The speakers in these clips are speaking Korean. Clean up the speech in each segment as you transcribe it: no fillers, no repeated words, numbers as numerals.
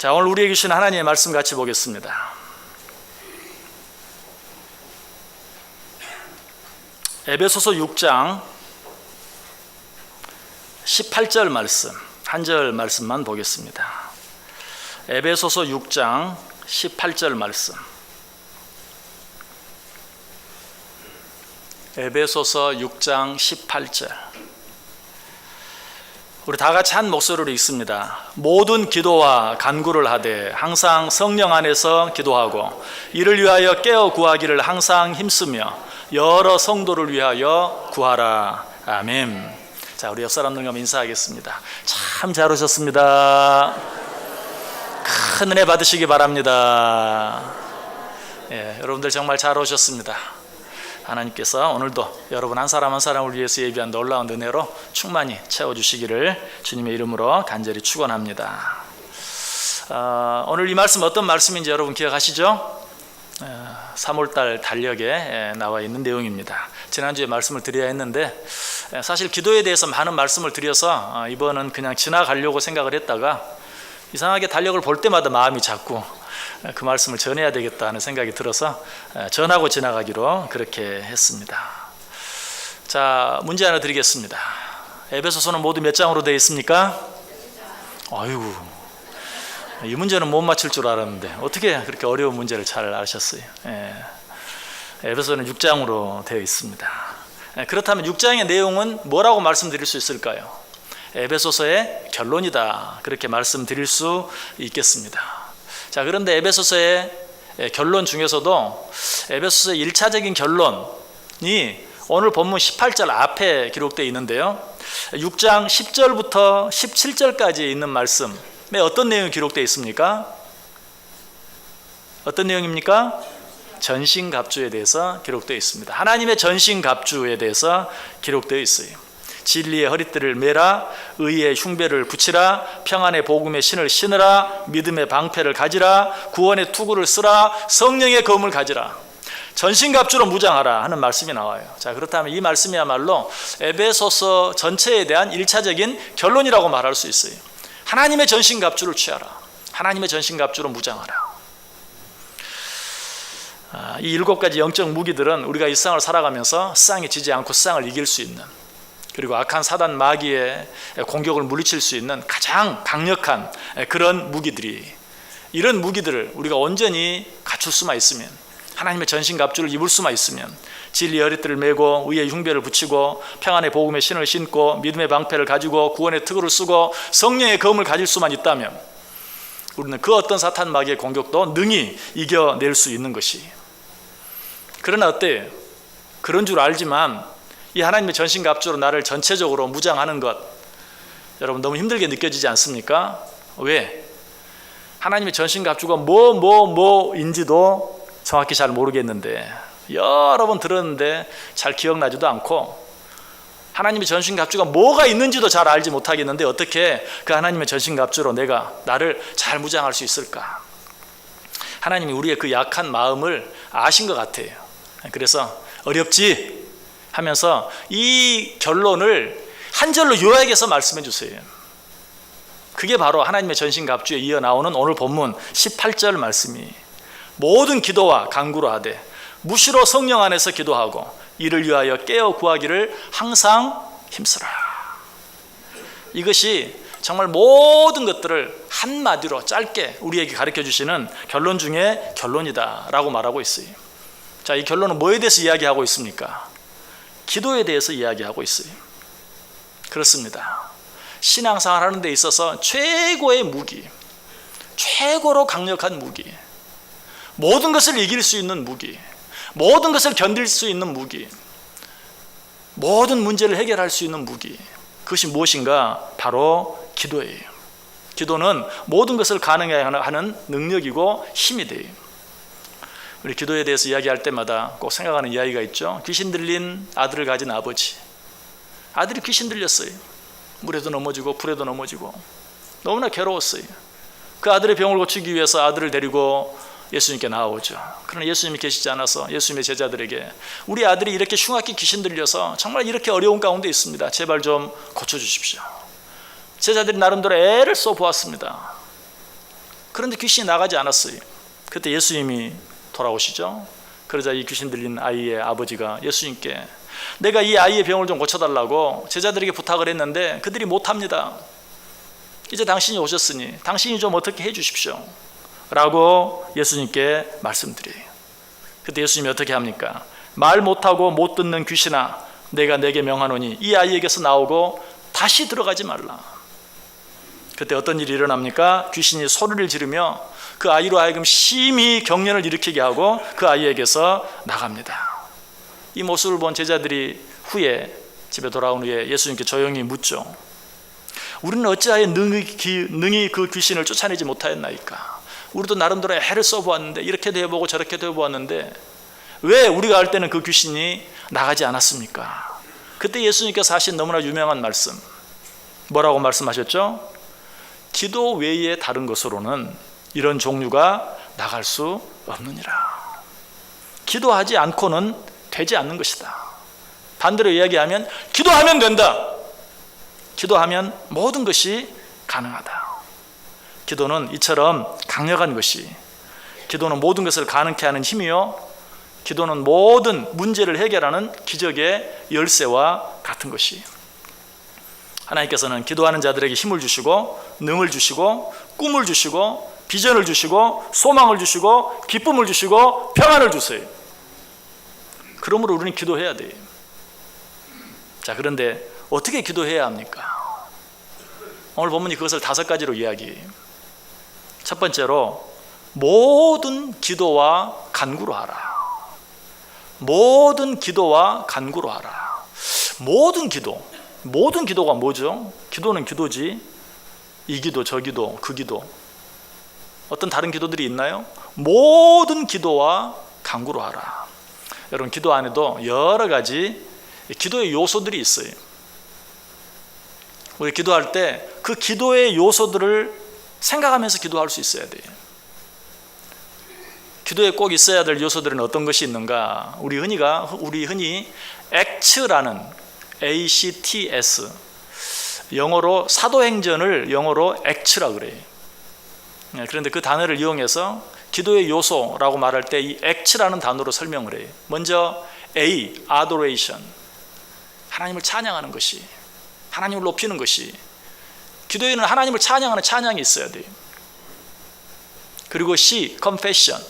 자, 오늘 우리에게 주신 하나님의 말씀 같이 보겠습니다. 에베소서 6장 18절 말씀, 한 절 말씀만 보겠습니다. 에베소서 6장 18절 말씀. 에베소서 6장 18절. 우리 다 같이 한 목소리로 읽습니다. 모든 기도와 간구를 하되 항상 성령 안에서 기도하고 이를 위하여 깨어 구하기를 항상 힘쓰며 여러 성도를 위하여 구하라. 아멘. 자, 우리 옆 사람들과 인사하겠습니다. 참 잘 오셨습니다. 큰 은혜 받으시기 바랍니다. 예, 여러분들 정말 잘 오셨습니다. 하나님께서 오늘도 여러분 한 사람 한 사람을 위해서 예비한 놀라운 은혜로 충만히 채워주시기를 주님의 이름으로 간절히 축원합니다. 오늘 이 말씀 어떤 말씀인지 여러분 기억하시죠? 3월달 달력에 나와 있는 내용입니다. 지난주에 말씀을 드려야 했는데 사실 기도에 대해서 많은 말씀을 드려서 이번은 그냥 지나가려고 생각을 했다가 이상하게 달력을 볼 때마다 마음이 자꾸 그 말씀을 전해야 되겠다 하는 생각이 들어서 전하고 지나가기로 그렇게 했습니다. 자, 문제 하나 드리겠습니다. 에베소서는 모두 몇 장으로 되어 있습니까? 아이고, 이 문제는 못 맞출 줄 알았는데 어떻게 그렇게 어려운 문제를 잘 아셨어요? 에베소서는 6장으로 되어 있습니다. 그렇다면 6장의 내용은 뭐라고 말씀드릴 수 있을까요? 에베소서의 결론이다, 그렇게 말씀드릴 수 있겠습니다. 자, 그런데 에베소서의 결론 중에서도 에베소서의 1차적인 결론이 오늘 본문 18절 앞에 기록되어 있는데요, 6장 10절부터 17절까지 있는 말씀에 어떤 내용이 기록되어 있습니까? 어떤 내용입니까? 전신갑주에 대해서 기록되어 있습니다. 하나님의 전신갑주에 대해서 기록되어 있어요. 진리의 허리띠를 매라, 의의 흉배를 붙이라, 평안의 복음의 신을 신으라, 믿음의 방패를 가지라, 구원의 투구를 쓰라, 성령의 검을 가지라, 전신갑주로 무장하라 하는 말씀이 나와요. 자, 그렇다면 이 말씀이야말로 에베소서 전체에 대한 1차적인 결론이라고 말할 수 있어요. 하나님의 전신갑주를 취하라, 하나님의 전신갑주로 무장하라. 이 7가지 영적 무기들은 우리가 이 세상을 살아가면서 세상에 지지 않고 세상을 이길 수 있는, 그리고 악한 사단 마귀의 공격을 물리칠 수 있는 가장 강력한 그런 무기들이, 이런 무기들을 우리가 온전히 갖출 수만 있으면, 하나님의 전신갑주를 입을 수만 있으면, 진리의 허리띠를 메고 의의 흉배를 붙이고 평안의 복음의 신을 신고 믿음의 방패를 가지고 구원의 특구를 쓰고 성령의 검을 가질 수만 있다면 우리는 그 어떤 사탄 마귀의 공격도 능히 이겨낼 수 있는 것이. 그러나 어때요? 그런 줄 알지만 이 하나님의 전신갑주로 나를 전체적으로 무장하는 것, 여러분 너무 힘들게 느껴지지 않습니까? 왜? 하나님의 전신갑주가 뭐인지도 정확히 잘 모르겠는데, 여러 번 들었는데 잘 기억나지도 않고, 하나님의 전신갑주가 뭐가 있는지도 잘 알지 못하겠는데 어떻게 그 하나님의 전신갑주로 나를 잘 무장할 수 있을까? 하나님이 우리의 그 약한 마음을 아신 것 같아요. 그래서 어렵지 하면서 이 결론을 한 절로 요약해서 말씀해 주세요. 그게 바로 하나님의 전신갑주에 이어 나오는 오늘 본문 18절 말씀이, 모든 기도와 간구로 하되 무시로 성령 안에서 기도하고 이를 위하여 깨어 구하기를 항상 힘쓰라. 이것이 정말 모든 것들을 한마디로 짧게 우리에게 가르쳐 주시는 결론 중에 결론이다 라고 말하고 있어요. 자, 이 결론은 뭐에 대해서 이야기하고 있습니까? 기도에 대해서 이야기하고 있어요. 그렇습니다. 신앙생활 하는 데 있어서 최고의 무기, 최고로 강력한 무기, 모든 것을 이길 수 있는 무기, 모든 것을 견딜 수 있는 무기, 모든 문제를 해결할 수 있는 무기, 그것이 무엇인가? 바로 기도예요. 기도는 모든 것을 가능하게 하는 능력이고 힘이 돼요. 우리 기도에 대해서 이야기할 때마다 꼭 생각하는 이야기가 있죠. 귀신 들린 아들을 가진 아버지. 아들이 귀신 들렸어요. 물에도 넘어지고 불에도 넘어지고 너무나 괴로웠어요. 그 아들의 병을 고치기 위해서 아들을 데리고 예수님께 나아오죠. 그러나 예수님이 계시지 않아서 예수님의 제자들에게 우리 아들이 이렇게 흉악히 귀신 들려서 정말 이렇게 어려운 가운데 있습니다. 제발 좀 고쳐주십시오. 제자들이 나름대로 애를 써 보았습니다. 그런데 귀신이 나가지 않았어요. 그때 예수님이 돌아오시죠. 그러자 이 귀신 들린 아이의 아버지가 예수님께 내가 이 아이의 병을 좀 고쳐달라고 제자들에게 부탁을 했는데 그들이 못합니다. 이제 당신이 오셨으니 당신이 좀 어떻게 해주십시오 라고 예수님께 말씀드려요. 그때 예수님이 어떻게 합니까? 말 못하고 못 듣는 귀신아, 내가 내게 명하노니 이 아이에게서 나오고 다시 들어가지 말라. 그때 어떤 일이 일어납니까? 귀신이 소리를 지르며 그 아이로 하여금 심히 경련을 일으키게 하고 그 아이에게서 나갑니다. 이 모습을 본 제자들이 후에 집에 돌아온 후에 예수님께 조용히 묻죠. 우리는 어찌하여 능히 그 귀신을 쫓아내지 못하였나이까? 우리도 나름대로 애를 써보았는데 이렇게도 해보고 저렇게도 해보았는데 왜 우리가 할 때는 그 귀신이 나가지 않았습니까? 그때 예수님께서 하신 너무나 유명한 말씀, 뭐라고 말씀하셨죠? 기도 외에 다른 것으로는 이런 종류가 나갈 수 없느니라. 기도하지 않고는 되지 않는 것이다. 반대로 이야기하면 기도하면 된다. 기도하면 모든 것이 가능하다. 기도는 이처럼 강력한 것이, 기도는 모든 것을 가능케 하는 힘이요, 기도는 모든 문제를 해결하는 기적의 열쇠와 같은 것이, 하나님께서는 기도하는 자들에게 힘을 주시고 능을 주시고 꿈을 주시고 비전을 주시고 소망을 주시고 기쁨을 주시고 평안을 주세요. 그러므로 우리는 기도해야 돼요. 자, 그런데 어떻게 기도해야 합니까? 오늘 본문이 그것을 5가지로 이야기해요. 첫 번째로 모든 기도와 간구로 하라. 모든 기도와 간구로 하라. 모든 기도가 뭐죠? 기도는 기도지. 이 기도, 저 기도, 그 기도, 어떤 다른 기도들이 있나요? 모든 기도와 간구로 하라. 여러분, 기도 안에도 여러 가지 기도의 요소들이 있어요. 우리 기도할 때 그 기도의 요소들을 생각하면서 기도할 수 있어야 돼요. 기도에 꼭 있어야 될 요소들은 어떤 것이 있는가? 우리 흔히 ACTS라는 ACTS, 영어로 사도행전을 영어로 ACT라고 그래요. 그런데 그 단어를 이용해서 기도의 요소라고 말할 때 이 ACT라는 단어로 설명을 해요. 먼저 A, Adoration, 하나님을 찬양하는 것이, 하나님을 높이는 것이, 기도에는 하나님을 찬양하는 찬양이 있어야 돼요. 그리고 C, Confession,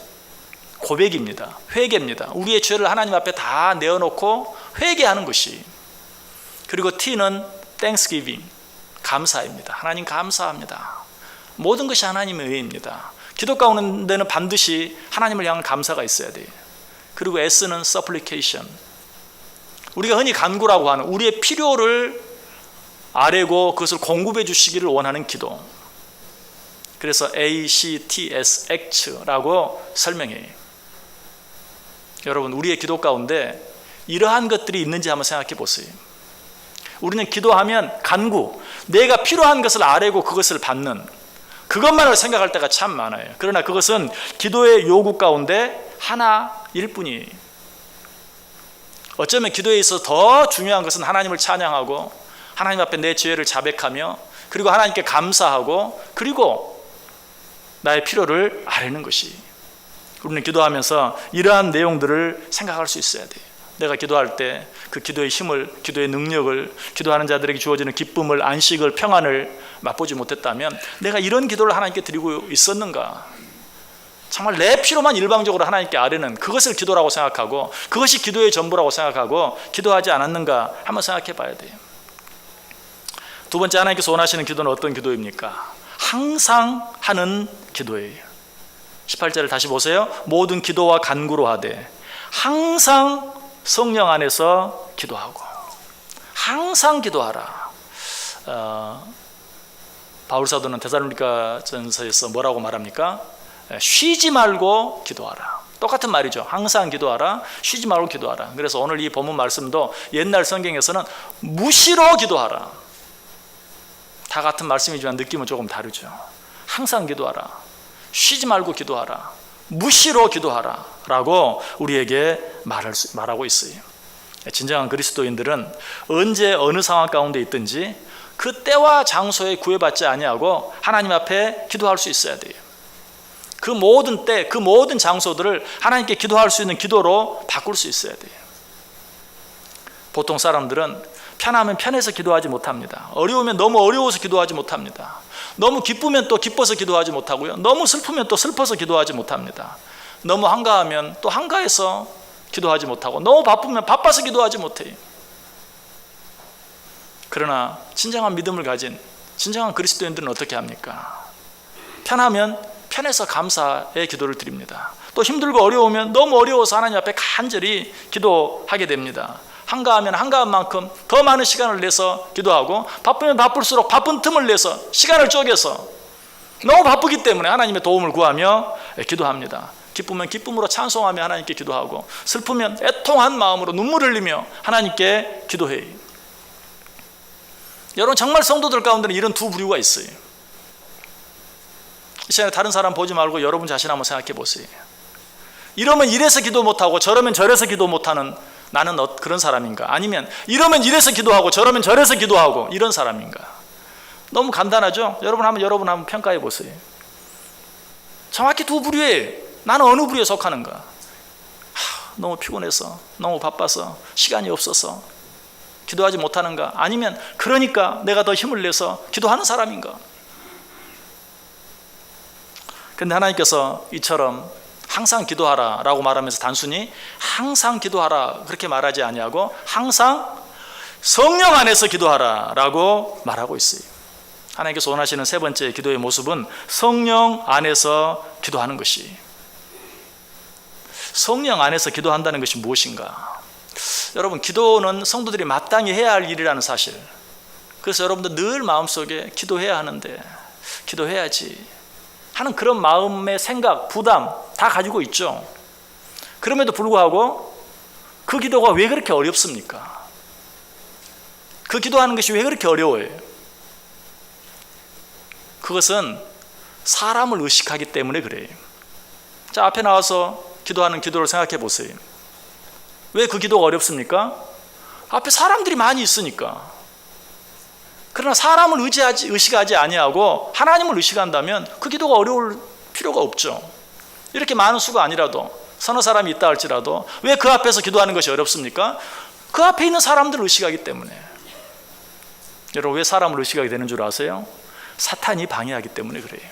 고백입니다. 회개입니다. 우리의 죄를 하나님 앞에 다 내어놓고 회개하는 것이. 그리고 T는 Thanksgiving, 감사입니다. 하나님 감사합니다. 모든 것이 하나님의 의입니다. 기도 가운데는 반드시 하나님을 향한 감사가 있어야 돼요. 그리고 S는 Supplication, 우리가 흔히 간구라고 하는 우리의 필요를 아뢰고 그것을 공급해 주시기를 원하는 기도. 그래서 ACTS, ACT라고 설명해요. 여러분, 우리의 기도 가운데 이러한 것들이 있는지 한번 생각해 보세요. 우리는 기도하면 간구, 내가 필요한 것을 아뢰고 그것을 받는, 그것만을 생각할 때가 참 많아요. 그러나 그것은 기도의 요구 가운데 하나일 뿐이에요. 어쩌면 기도에 있어서 더 중요한 것은 하나님을 찬양하고 하나님 앞에 내 죄를 자백하며 그리고 하나님께 감사하고 그리고 나의 필요를 아뢰는 것이. 우리는 기도하면서 이러한 내용들을 생각할 수 있어야 돼요. 내가 기도할 때 그 기도의 힘을, 기도의 능력을, 기도하는 자들에게 주어지는 기쁨을, 안식을, 평안을 맛보지 못했다면 내가 이런 기도를 하나님께 드리고 있었는가? 정말 내 필요만 일방적으로 하나님께 아뢰는 그것을 기도라고 생각하고 그것이 기도의 전부라고 생각하고 기도하지 않았는가 한번 생각해 봐야 돼요. 두 번째, 하나님께서 원하시는 기도는 어떤 기도입니까? 항상 하는 기도예요. 18절을 다시 보세요. 모든 기도와 간구로 하되 항상 성령 안에서 기도하고. 항상 기도하라. 바울 사도는 데살로니가전서에서 뭐라고 말합니까? 쉬지 말고 기도하라. 똑같은 말이죠. 항상 기도하라, 쉬지 말고 기도하라. 그래서 오늘 이 본문 말씀도 옛날 성경에서는 무시로 기도하라. 다 같은 말씀이지만 느낌은 조금 다르죠. 항상 기도하라, 쉬지 말고 기도하라, 무시로 기도하라 라고 우리에게 말하고 있어요. 진정한 그리스도인들은 언제 어느 상황 가운데 있든지 그 때와 장소에 구애받지 아니하고 하나님 앞에 기도할 수 있어야 돼요. 그 모든 때, 그 모든 장소들을 하나님께 기도할 수 있는 기도로 바꿀 수 있어야 돼요. 보통 사람들은 편하면 편해서 기도하지 못합니다. 어려우면 너무 어려워서 기도하지 못합니다. 너무 기쁘면 또 기뻐서 기도하지 못하고요. 너무 슬프면 또 슬퍼서 기도하지 못합니다. 너무 한가하면 또 한가해서 기도하지 못하고, 너무 바쁘면 바빠서 기도하지 못해요. 그러나 진정한 믿음을 가진 진정한 그리스도인들은 어떻게 합니까? 편하면 편해서 감사의 기도를 드립니다. 또 힘들고 어려우면 너무 어려워서 하나님 앞에 간절히 기도하게 됩니다. 한가하면 한가한 만큼 더 많은 시간을 내서 기도하고, 바쁘면 바쁠수록 바쁜 틈을 내서 시간을 쪼개서 너무 바쁘기 때문에 하나님의 도움을 구하며 기도합니다. 기쁘면 기쁨으로 찬송하며 하나님께 기도하고, 슬프면 애통한 마음으로 눈물 흘리며 하나님께 기도해요. 여러분, 정말 성도들 가운데는 이런 두 부류가 있어요. 이 시간에 다른 사람 보지 말고 여러분 자신 한번 생각해 보세요. 이러면 이래서 기도 못하고 저러면 저래서 기도 못하는 나는 그런 사람인가? 아니면 이러면 이래서 기도하고 저러면 저래서 기도하고 이런 사람인가? 너무 간단하죠? 여러분 한번 평가해 보세요. 정확히 두 부류예요. 나는 어느 부류에 속하는가? 너무 피곤해서, 너무 바빠서, 시간이 없어서 기도하지 못하는가? 아니면 그러니까 내가 더 힘을 내서 기도하는 사람인가? 근데 하나님께서 이처럼 항상 기도하라 라고 말하면서 단순히 항상 기도하라 그렇게 말하지 아니하고 항상 성령 안에서 기도하라 라고 말하고 있어요. 하나님께서 원하시는 세 번째 기도의 모습은 성령 안에서 기도하는 것이. 성령 안에서 기도한다는 것이 무엇인가? 여러분, 기도는 성도들이 마땅히 해야 할 일이라는 사실, 그래서 여러분들 늘 마음속에 기도해야 하는데, 기도해야지 하는 그런 마음의 생각, 부담 다 가지고 있죠. 그럼에도 불구하고 그 기도가 왜 그렇게 어렵습니까? 그 기도하는 것이 왜 그렇게 어려워요? 그것은 사람을 의식하기 때문에 그래요. 자, 앞에 나와서 기도하는 기도를 생각해 보세요. 왜 그 기도가 어렵습니까? 앞에 사람들이 많이 있으니까. 그러나 사람을 의식하지 아니하고 하나님을 의식한다면 그 기도가 어려울 필요가 없죠. 이렇게 많은 수가 아니라도 서너 사람이 있다 할지라도 왜 그 앞에서 기도하는 것이 어렵습니까? 그 앞에 있는 사람들을 의식하기 때문에. 여러분, 왜 사람을 의식하게 되는 줄 아세요? 사탄이 방해하기 때문에 그래요.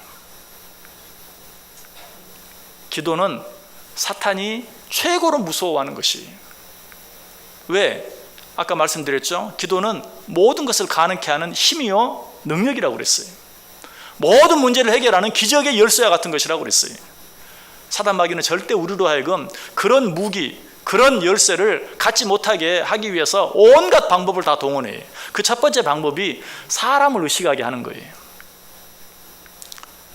기도는 사탄이 최고로 무서워하는 것이. 왜? 아까 말씀드렸죠? 기도는 모든 것을 가능케 하는 힘이요 능력이라고 그랬어요. 모든 문제를 해결하는 기적의 열쇠와 같은 것이라고 그랬어요. 사단 마귀는 절대 우리로 하여금 그런 무기, 그런 열쇠를 갖지 못하게 하기 위해서 온갖 방법을 다 동원해요. 그 첫 번째 방법이 사람을 의식하게 하는 거예요.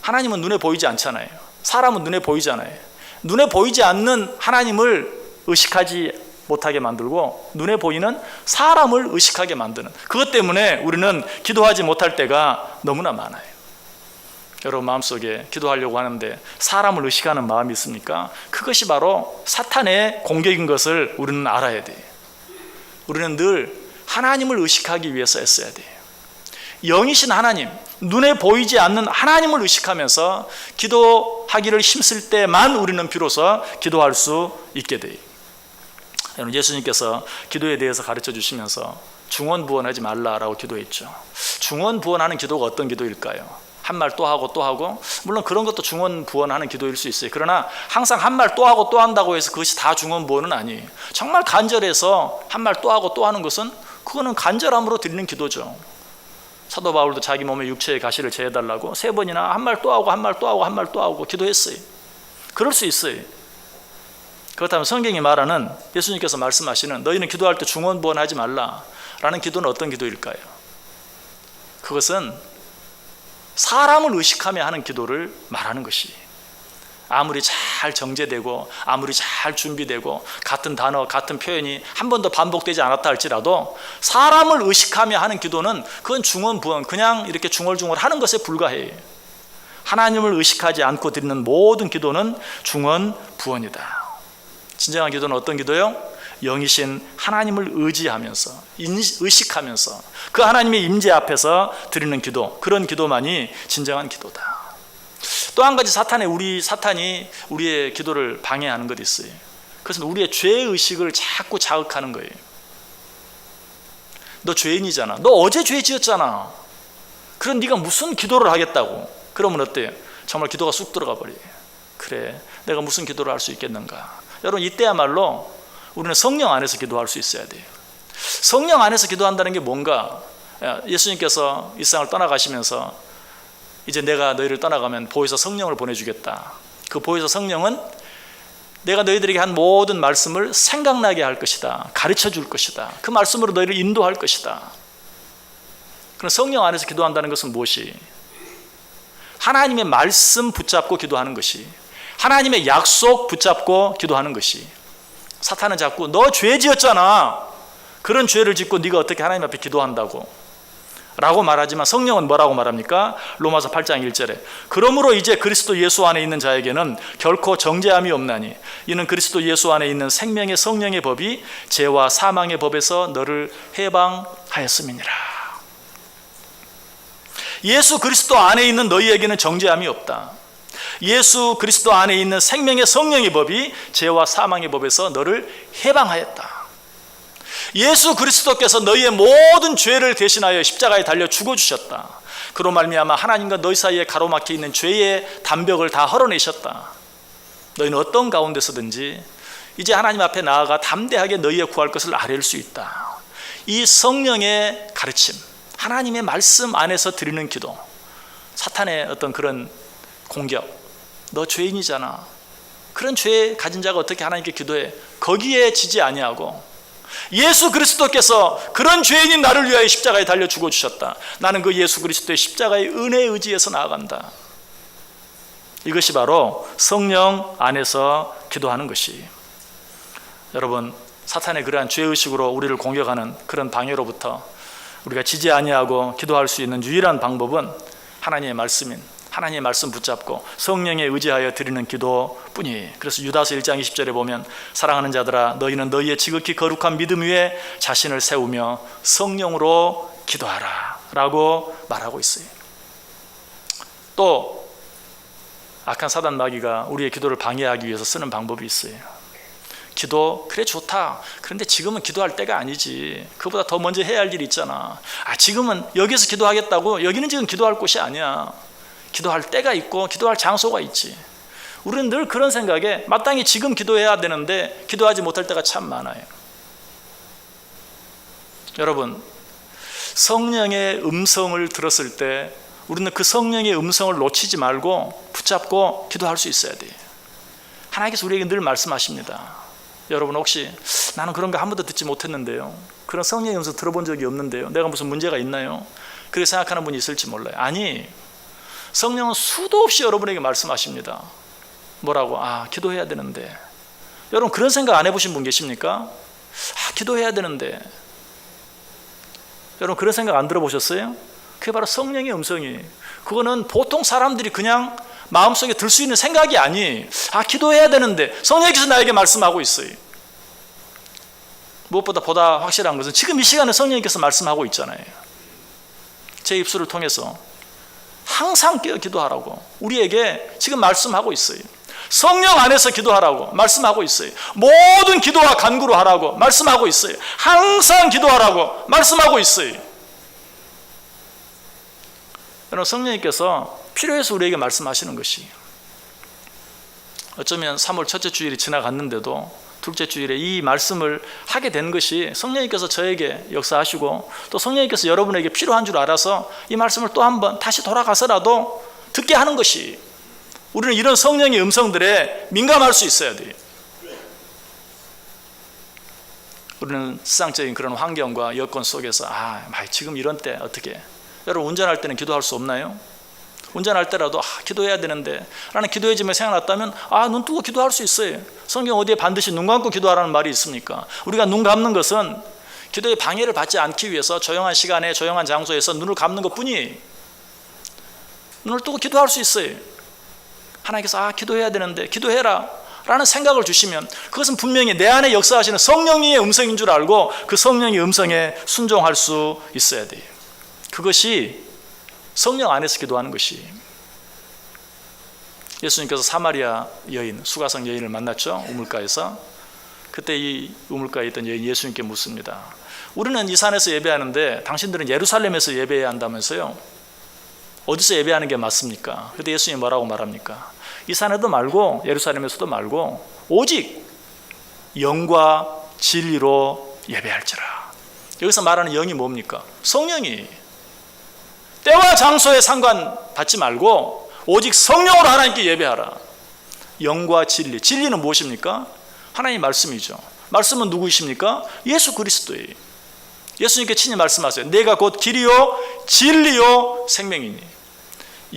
하나님은 눈에 보이지 않잖아요. 사람은 눈에 보이잖아요. 눈에 보이지 않는 하나님을 의식하지 못하게 만들고 눈에 보이는 사람을 의식하게 만드는, 그것 때문에 우리는 기도하지 못할 때가 너무나 많아요. 여러분 마음속에 기도하려고 하는데 사람을 의식하는 마음이 있습니까? 그것이 바로 사탄의 공격인 것을 우리는 알아야 돼요. 우리는 늘 하나님을 의식하기 위해서 애써야 돼요. 영이신 하나님, 눈에 보이지 않는 하나님을 의식하면서 기도하기를 힘쓸 때만 우리는 비로소 기도할 수 있게 돼요. 여러분, 예수님께서 기도에 대해서 가르쳐 주시면서 중언부언하지 말라라고 기도했죠. 중언부언하는 기도가 어떤 기도일까요? 한 말 또 하고 또 하고, 물론 그런 것도 중언부언하는 기도일 수 있어요. 그러나 항상 한 말 또 하고 또 한다고 해서 그것이 다 중언부언은 아니에요. 정말 간절해서 한 말 또 하고 또 하는 것은 그거는 간절함으로 드리는 기도죠. 사도 바울도 자기 몸의 육체의 가시를 제해달라고 3번이나 한 말 또 하고 한 말 또 하고 한 말 또 하고 기도했어요. 그럴 수 있어요. 그렇다면 성경이 말하는, 예수님께서 말씀하시는 너희는 기도할 때 중언부언하지 말라라는 기도는 어떤 기도일까요? 그것은 사람을 의식하며 하는 기도를 말하는 것이. 아무리 잘 정제되고 아무리 잘 준비되고 같은 단어 같은 표현이 한 번도 반복되지 않았다 할지라도 사람을 의식하며 하는 기도는 그건 중언부언, 그냥 이렇게 중얼중얼 하는 것에 불과해요. 하나님을 의식하지 않고 드리는 모든 기도는 중언부언이다. 진정한 기도는 어떤 기도요? 영이신 하나님을 의지하면서, 의식하면서 그 하나님의 임재 앞에서 드리는 기도, 그런 기도만이 진정한 기도다. 또 한 가지 사탄이 우리의 기도를 방해하는 것이 있어요. 그것은 우리의 죄의식을 자꾸 자극하는 거예요. 너 죄인이잖아. 너 어제 죄 지었잖아. 그럼 네가 무슨 기도를 하겠다고. 그러면 어때요? 정말 기도가 쑥 들어가 버려요. 그래, 내가 무슨 기도를 할 수 있겠는가. 여러분, 이때야말로 우리는 성령 안에서 기도할 수 있어야 돼요. 성령 안에서 기도한다는 게 뭔가? 예수님께서 이 세상을 떠나가시면서 이제 내가 너희를 떠나가면 보혜사 성령을 보내주겠다. 그 보혜사 성령은 내가 너희들에게 한 모든 말씀을 생각나게 할 것이다. 가르쳐 줄 것이다. 그 말씀으로 너희를 인도할 것이다. 그럼 성령 안에서 기도한다는 것은 무엇이? 하나님의 말씀 붙잡고 기도하는 것이, 하나님의 약속 붙잡고 기도하는 것이. 사탄은 자꾸 너 죄 지었잖아. 그런 죄를 짓고 네가 어떻게 하나님 앞에 기도한다고 라고 말하지만, 성령은 뭐라고 말합니까? 로마서 8장 1절에 그러므로 이제 그리스도 예수 안에 있는 자에게는 결코 정죄함이 없나니 이는 그리스도 예수 안에 있는 생명의 성령의 법이 죄와 사망의 법에서 너를 해방하였음이니라. 예수 그리스도 안에 있는 너희에게는 정죄함이 없다. 예수 그리스도 안에 있는 생명의 성령의 법이 죄와 사망의 법에서 너를 해방하였다. 예수 그리스도께서 너희의 모든 죄를 대신하여 십자가에 달려 죽어주셨다. 그로 말미암아 하나님과 너희 사이에 가로막혀 있는 죄의 담벽을 다 헐어내셨다. 너희는 어떤 가운데서든지 이제 하나님 앞에 나아가 담대하게 너희의 구할 것을 아뢰을 수 있다. 이 성령의 가르침, 하나님의 말씀 안에서 드리는 기도, 사탄의 어떤 그런 공격, 너 죄인이잖아. 그런 죄 가진 자가 어떻게 하나님께 기도해? 거기에 지지 아니하고 예수 그리스도께서 그런 죄인인 나를 위하여 십자가에 달려 죽어주셨다. 나는 그 예수 그리스도의 십자가의 은혜에 의지해서 나아간다. 이것이 바로 성령 안에서 기도하는 것이. 여러분, 사탄의 그러한 죄의식으로 우리를 공격하는 그런 방해로부터 우리가 지지 아니하고 기도할 수 있는 유일한 방법은 하나님의 말씀인, 하나님의 말씀 붙잡고 성령에 의지하여 드리는 기도뿐이에요. 그래서 유다서 1장 20절에 보면 사랑하는 자들아 너희는 너희의 지극히 거룩한 믿음 위에 자신을 세우며 성령으로 기도하라 라고 말하고 있어요. 또 악한 사단 마귀가 우리의 기도를 방해하기 위해서 쓰는 방법이 있어요. 기도 그래 좋다. 그런데 지금은 기도할 때가 아니지. 그보다 더 먼저 해야 할 일이 있잖아. 지금은 여기서 기도하겠다고? 여기는 지금 기도할 곳이 아니야. 기도할 때가 있고 기도할 장소가 있지. 우리는 늘 그런 생각에 마땅히 지금 기도해야 되는데 기도하지 못할 때가 참 많아요. 여러분, 성령의 음성을 들었을 때 우리는 그 성령의 음성을 놓치지 말고 붙잡고 기도할 수 있어야 돼요. 하나님께서 우리에게 늘 말씀하십니다. 여러분, 혹시 나는 그런 거 한 번도 듣지 못했는데요, 그런 성령의 음성 들어본 적이 없는데요, 내가 무슨 문제가 있나요? 그렇게 생각하는 분이 있을지 몰라요. 아니, 성령은 수도 없이 여러분에게 말씀하십니다. 뭐라고? 기도해야 되는데. 여러분, 그런 생각 안 해보신 분 계십니까? 기도해야 되는데. 여러분, 그런 생각 안 들어보셨어요? 그게 바로 성령의 음성이에요. 그거는 보통 사람들이 그냥 마음속에 들 수 있는 생각이 아니에요. 기도해야 되는데. 성령께서 나에게 말씀하고 있어요. 무엇보다 확실한 것은 지금 이 시간에 성령께서 말씀하고 있잖아요. 제 입술을 통해서 항상 깨어 기도하라고 우리에게 지금 말씀하고 있어요. 성령 안에서 기도하라고 말씀하고 있어요. 모든 기도와 간구로 하라고 말씀하고 있어요. 항상 기도하라고 말씀하고 있어요. 여러분, 성령님께서 필요해서 우리에게 말씀하시는 것이, 어쩌면 3월 첫째 주일이 지나갔는데도 둘째 주일에 이 말씀을 하게 된 것이 성령님께서 저에게 역사하시고 또 성령님께서 여러분에게 필요한 줄 알아서 이 말씀을 또 한번 다시 돌아가서라도 듣게 하는 것이, 우리는 이런 성령의 음성들에 민감할 수 있어야 돼요. 우리는 세상적인 그런 환경과 여건 속에서 지금 이런 때 어떻게, 여러분 운전할 때는 기도할 수 없나요? 운전할 때라도 기도해야 되는데 라는 기도의 짐이 생각났다면 눈 뜨고 기도할 수 있어요. 성경 어디에 반드시 눈 감고 기도하라는 말이 있습니까? 우리가 눈 감는 것은 기도의 방해를 받지 않기 위해서 조용한 시간에 조용한 장소에서 눈을 감는 것뿐이에요. 눈을 뜨고 기도할 수 있어요. 하나님께서 기도해야 되는데 기도해라 라는 생각을 주시면 그것은 분명히 내 안에 역사하시는 성령의 음성인 줄 알고 그 성령의 음성에 순종할 수 있어야 돼요. 그것이 성령 안에서 기도하는 것이. 예수님께서 사마리아 여인, 수가성 여인을 만났죠. 우물가에서. 그때 이 우물가에 있던 여인 예수님께 묻습니다. 우리는 이 산에서 예배하는데 당신들은 예루살렘에서 예배해야 한다면서요. 어디서 예배하는 게 맞습니까? 그때 예수님이 뭐라고 말합니까? 이 산에도 말고 예루살렘에서도 말고 오직 영과 진리로 예배할지라. 여기서 말하는 영이 뭡니까? 성령이. 때와 장소에 상관받지 말고 오직 성령으로 하나님께 예배하라. 영과 진리. 진리는 무엇입니까? 하나님 말씀이죠. 말씀은 누구이십니까? 예수 그리스도예요. 예수님께 친히 말씀하세요. 내가 곧 길이요 진리요 생명이니.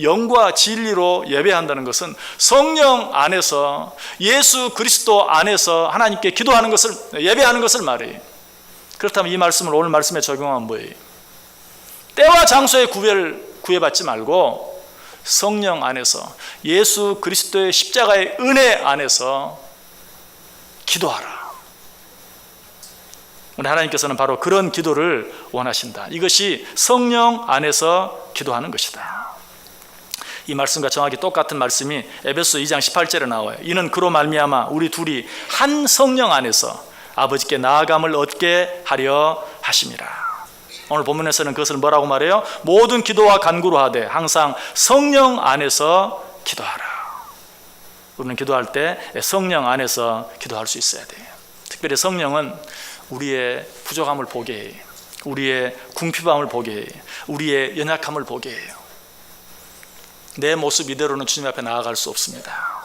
영과 진리로 예배한다는 것은 성령 안에서 예수 그리스도 안에서 하나님께 기도하는 것을, 예배하는 것을 말해요. 그렇다면 이 말씀을 오늘 말씀에 적용하면 뭐예요? 때와 장소에 구애받지 말고 성령 안에서 예수 그리스도의 십자가의 은혜 안에서 기도하라. 우리 하나님께서는 바로 그런 기도를 원하신다. 이것이 성령 안에서 기도하는 것이다. 이 말씀과 정확히 똑같은 말씀이 에베소 2장 18절에 나와요. 이는 그로 말미암아 우리 둘이 한 성령 안에서 아버지께 나아감을 얻게 하려 하심이라. 오늘 본문에서는 그것을 뭐라고 말해요? 모든 기도와 간구로 하되 항상 성령 안에서 기도하라. 우리는 기도할 때 성령 안에서 기도할 수 있어야 돼요. 특별히 성령은 우리의 부족함을 보게 해요. 우리의 궁핍함을 보게 해요. 우리의 연약함을 보게 해요. 내 모습 이대로는 주님 앞에 나아갈 수 없습니다.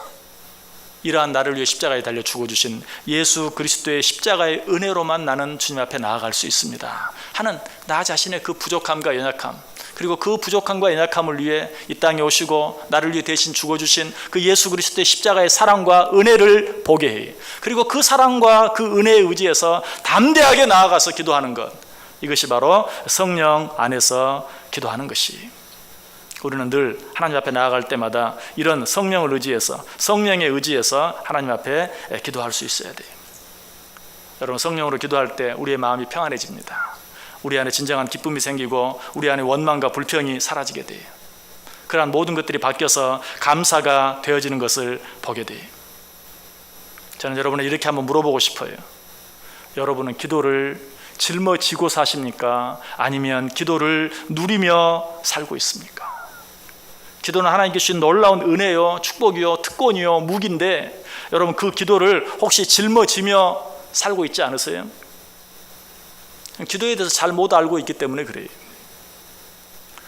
이러한 나를 위해 십자가에 달려 죽어주신 예수 그리스도의 십자가의 은혜로만 나는 주님 앞에 나아갈 수 있습니다 하는 나 자신의 그 부족함과 연약함, 그리고 그 부족함과 연약함을 위해 이 땅에 오시고 나를 위해 대신 죽어주신 그 예수 그리스도의 십자가의 사랑과 은혜를 보게 해요. 그리고 그 사랑과 그 은혜에 의지해서 담대하게 나아가서 기도하는 것, 이것이 바로 성령 안에서 기도하는 것이. 우리는 늘 하나님 앞에 나아갈 때마다 이런 성령을 의지해서, 성령에 의지해서 하나님 앞에 기도할 수 있어야 돼요. 여러분, 성령으로 기도할 때 우리의 마음이 평안해집니다. 우리 안에 진정한 기쁨이 생기고 우리 안에 원망과 불평이 사라지게 돼요. 그러한 모든 것들이 바뀌어서 감사가 되어지는 것을 보게 돼요. 저는 여러분을 이렇게 한번 물어보고 싶어요. 여러분은 기도를 짊어지고 사십니까? 아니면 기도를 누리며 살고 있습니까? 기도는 하나님께 주신 놀라운 은혜요, 축복이요, 특권이요, 무기인데 여러분 그 기도를 혹시 짊어지며 살고 있지 않으세요? 기도에 대해서 잘 못 알고 있기 때문에 그래요.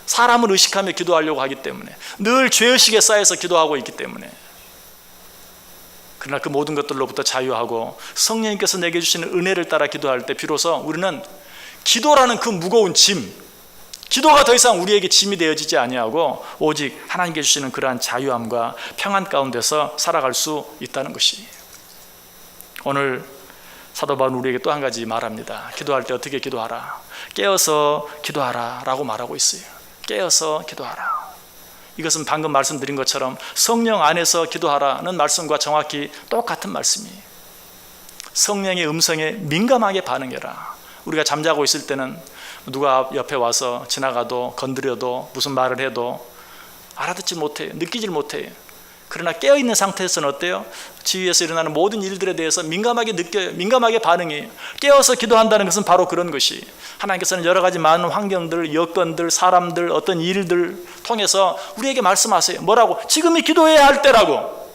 사람을 의식하며 기도하려고 하기 때문에, 늘 죄의식에 쌓여서 기도하고 있기 때문에. 그러나 그 모든 것들로부터 자유하고 성령님께서 내게 주시는 은혜를 따라 기도할 때 비로소 우리는 기도라는 그 무거운 짐, 기도가 더 이상 우리에게 짐이 되어지지 아니하고 오직 하나님께 주시는 그러한 자유함과 평안 가운데서 살아갈 수 있다는 것이. 오늘 사도 바울은 우리에게 또 한 가지 말합니다. 기도할 때 어떻게 기도하라? 깨어서 기도하라 라고 말하고 있어요. 깨어서 기도하라. 이것은 방금 말씀드린 것처럼 성령 안에서 기도하라는 말씀과 정확히 똑같은 말씀이에요. 성령의 음성에 민감하게 반응해라. 우리가 잠자고 있을 때는 누가 옆에 와서 지나가도 건드려도 무슨 말을 해도 알아듣지 못해요. 느끼질 못해요. 그러나 깨어있는 상태에서는 어때요? 지위에서 일어나는 모든 일들에 대해서 민감하게 느껴요. 민감하게 반응해요. 깨어서 기도한다는 것은 바로 그런 것이, 하나님께서는 여러 가지 많은 환경들, 여건들, 사람들, 어떤 일들 통해서 우리에게 말씀하세요. 뭐라고? 지금이 기도해야 할 때라고.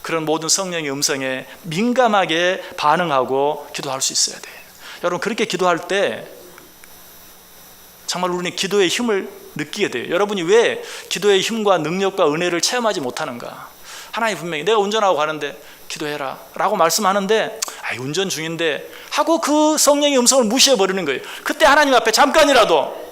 그런 모든 성령의 음성에 민감하게 반응하고 기도할 수 있어야 돼요. 여러분, 그렇게 기도할 때 정말 우리는 기도의 힘을 느끼게 돼요. 여러분이 왜 기도의 힘과 능력과 은혜를 체험하지 못하는가? 하나님 분명히 내가 운전하고 가는데 기도해라 라고 말씀하는데 운전 중인데 하고 그 성령의 음성을 무시해버리는 거예요. 그때 하나님 앞에 잠깐이라도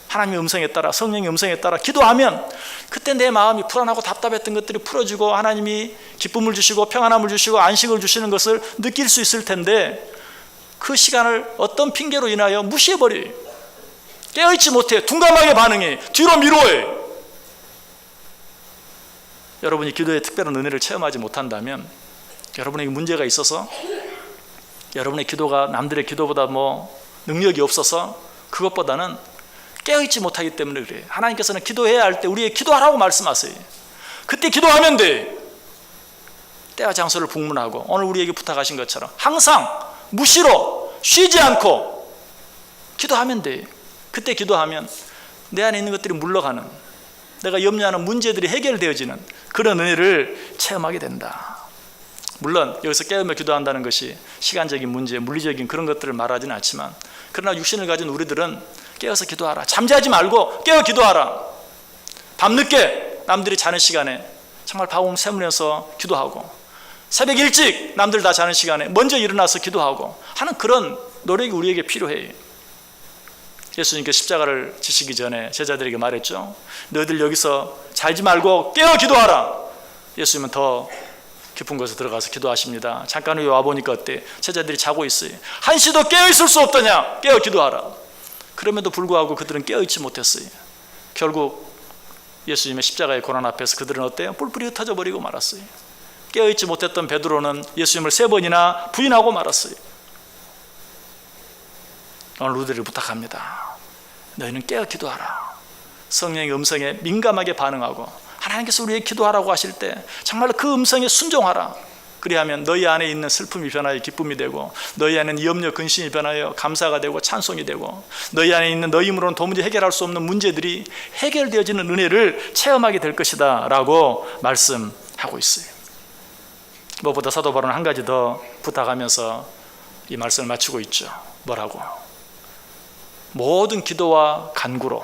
하나님의 음성에 따라, 성령의 음성에 따라 기도하면 그때 내 마음이 불안하고 답답했던 것들이 풀어지고 하나님이 기쁨을 주시고 평안함을 주시고 안식을 주시는 것을 느낄 수 있을 텐데 그 시간을 어떤 핑계로 인하여 무시해버려요. 깨어있지 못해. 둔감하게 반응해. 뒤로 미루어해. 여러분이 기도의 특별한 은혜를 체험하지 못한다면 여러분에게 문제가 있어서, 여러분의 기도가 남들의 기도보다 능력이 없어서, 그것보다는 깨어있지 못하기 때문에 그래요. 하나님께서는 기도해야 할 때 우리에게 기도하라고 말씀하세요. 그때 기도하면 돼. 때와 장소를 분문하고 오늘 우리에게 부탁하신 것처럼 항상 무시로 쉬지 않고 기도하면 돼. 그때 기도하면 내 안에 있는 것들이 물러가는, 내가 염려하는 문제들이 해결되어지는 그런 은혜를 체험하게 된다. 물론 여기서 깨우며 기도한다는 것이 시간적인 문제, 물리적인 그런 것들을 말하지는 않지만, 그러나 육신을 가진 우리들은 깨어서 기도하라. 잠자지 말고 깨어 기도하라. 밤늦게 남들이 자는 시간에 정말 방언 세문에서 기도하고, 새벽 일찍 남들 다 자는 시간에 먼저 일어나서 기도하고 하는 그런 노력이 우리에게 필요해요. 예수님께 십자가를 지시기 전에 제자들에게 말했죠. 너희들 여기서 자지 말고 깨어 기도하라. 예수님은 더 깊은 곳에 들어가서 기도하십니다. 잠깐 후에 와보니까 어때? 제자들이 자고 있어요. 한시도 깨어있을 수 없더냐? 깨어 기도하라. 그럼에도 불구하고 그들은 깨어있지 못했어요. 결국 예수님의 십자가의 고난 앞에서 그들은 어때요? 뿔뿔이 흩어져 버리고 말았어요. 깨어있지 못했던 베드로는 예수님을 3번이나 부인하고 말았어요. 오늘 우리들을 부탁합니다. 너희는 깨어 기도하라. 성령의 음성에 민감하게 반응하고 하나님께서 우리에게 기도하라고 하실 때 정말로 그 음성에 순종하라. 그리하면 너희 안에 있는 슬픔이 변하여 기쁨이 되고, 너희 안에 있는 염려 근심이 변하여 감사가 되고 찬송이 되고, 너희 안에 있는 너희 힘으로는 도무지 해결할 수 없는 문제들이 해결되어지는 은혜를 체험하게 될 것이다 라고 말씀하고 있어요. 무엇보다 사도 바울은 한 가지 더 부탁하면서 이 말씀을 마치고 있죠. 뭐라고? 모든 기도와 간구로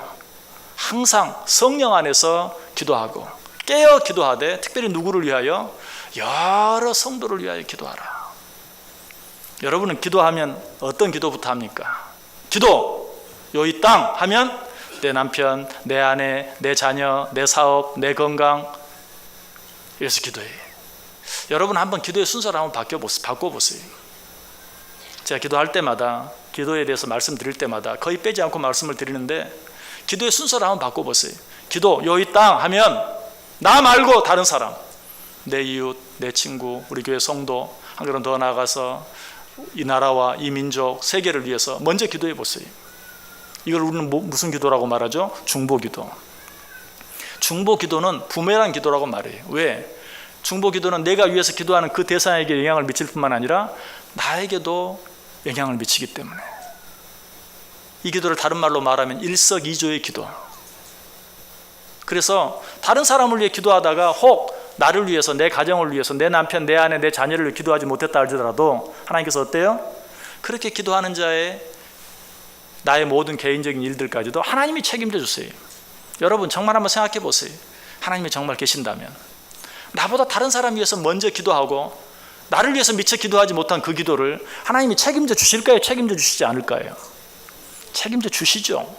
항상 성령 안에서 기도하고 깨어 기도하되, 특별히 누구를 위하여? 여러 성도를 위하여 기도하라. 여러분은 기도하면 어떤 기도부터 합니까? 기도, 이 땅 하면 내 남편, 내 아내, 내 자녀, 내 사업, 내 건강, 이래서 기도해요. 여러분 한번 기도의 순서를 한번 바꿔보세요. 제가 기도할 때마다, 기도에 대해서 말씀드릴 때마다 거의 빼지 않고 말씀을 드리는데, 기도의 순서를 한번 바꿔보세요. 기도, 이 땅 하면 나 말고 다른 사람, 내 이웃, 내 친구, 우리 교회 성도, 한 걸음 더 나아가서 이 나라와 이 민족, 세계를 위해서 먼저 기도해 보세요. 이걸 우리는 무슨 기도라고 말하죠? 중보기도. 중보기도는 부메랑 기도라고 말해요. 왜? 중보기도는 내가 위해서 기도하는 그 대상에게 영향을 미칠 뿐만 아니라 나에게도 영향을 미치기 때문에, 이 기도를 다른 말로 말하면 일석이조의 기도. 그래서 다른 사람을 위해 기도하다가 혹 나를 위해서, 내 가정을 위해서, 내 남편, 내 아내, 내 자녀를 위해 기도하지 못했다 할지라도 하나님께서 어때요? 그렇게 기도하는 자의 나의 모든 개인적인 일들까지도 하나님이 책임져 주세요. 여러분 정말 한번 생각해 보세요. 하나님이 정말 계신다면 나보다 다른 사람 위해서 먼저 기도하고 나를 위해서 미처 기도하지 못한 그 기도를 하나님이 책임져 주실까요? 책임져 주시지 않을까요? 책임져 주시죠.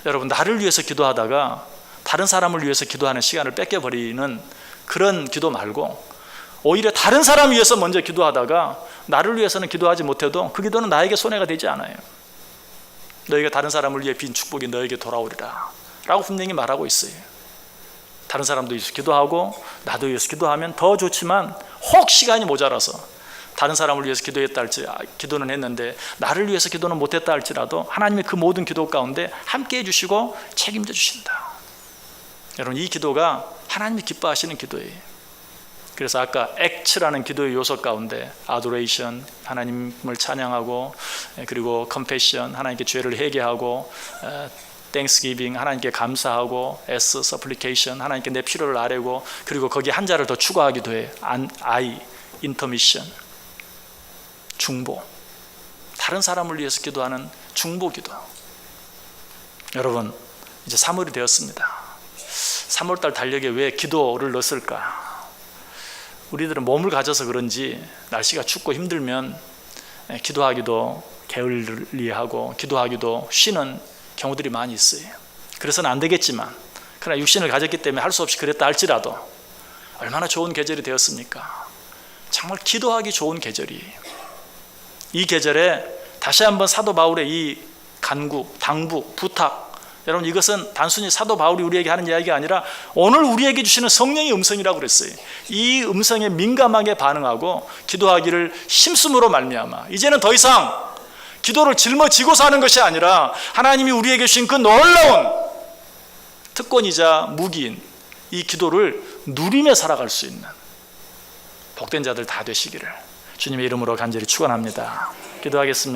여러분, 나를 위해서 기도하다가 다른 사람을 위해서 기도하는 시간을 뺏겨버리는 그런 기도 말고, 오히려 다른 사람 위해서 먼저 기도하다가 나를 위해서는 기도하지 못해도 그 기도는 나에게 손해가 되지 않아요. 너희가 다른 사람을 위해 빈 축복이 너에게 돌아오리라 라고 분명히 말하고 있어요. 다른 사람도 위해서 기도하고 나도 위해서 기도하면 더 좋지만, 혹 시간이 모자라서 다른 사람을 위해서 기도했다 할지, 기도는 했는데 나를 위해서 기도는 못했다 할지라도 하나님이 그 모든 기도 가운데 함께 해주시고 책임져 주신다. 여러분, 이 기도가 하나님이 기뻐하시는 기도예요. 그래서 아까 act라는 기도의 요소 가운데 adoration, 하나님을 찬양하고, 그리고 confession, 하나님께 죄를 회개하고, thanksgiving, 하나님께 감사하고, s, supplication, 하나님께 내 필요를 아뢰고, 그리고 거기에 한 자를 더 추가하기도 해요. I, intermission, 중보. 다른 사람을 위해서 기도하는 중보 기도. 여러분, 이제 3월이 되었습니다. 3월달 달력에 왜 기도를 넣었을까? 우리들은 몸을 가져서 그런지 날씨가 춥고 힘들면 기도하기도 게을리하고 기도하기도 쉬는 경우들이 많이 있어요. 그래서는 안 되겠지만, 그러나 육신을 가졌기 때문에 할 수 없이 그랬다 할지라도 얼마나 좋은 계절이 되었습니까? 정말 기도하기 좋은 계절이에요. 이 계절에 다시 한번 사도 바울의 이 간구, 당부, 부탁, 여러분 이것은 단순히 사도 바울이 우리에게 하는 이야기가 아니라 오늘 우리에게 주시는 성령의 음성이라고 그랬어요. 이 음성에 민감하게 반응하고 기도하기를 힘쓰므로 말미암아 이제는 더 이상 기도를 짊어지고 사는 것이 아니라 하나님이 우리에게 주신 그 놀라운 특권이자 무기인 이 기도를 누리며 살아갈 수 있는 복된 자들 다 되시기를 주님의 이름으로 간절히 축원합니다. 기도하겠습니다.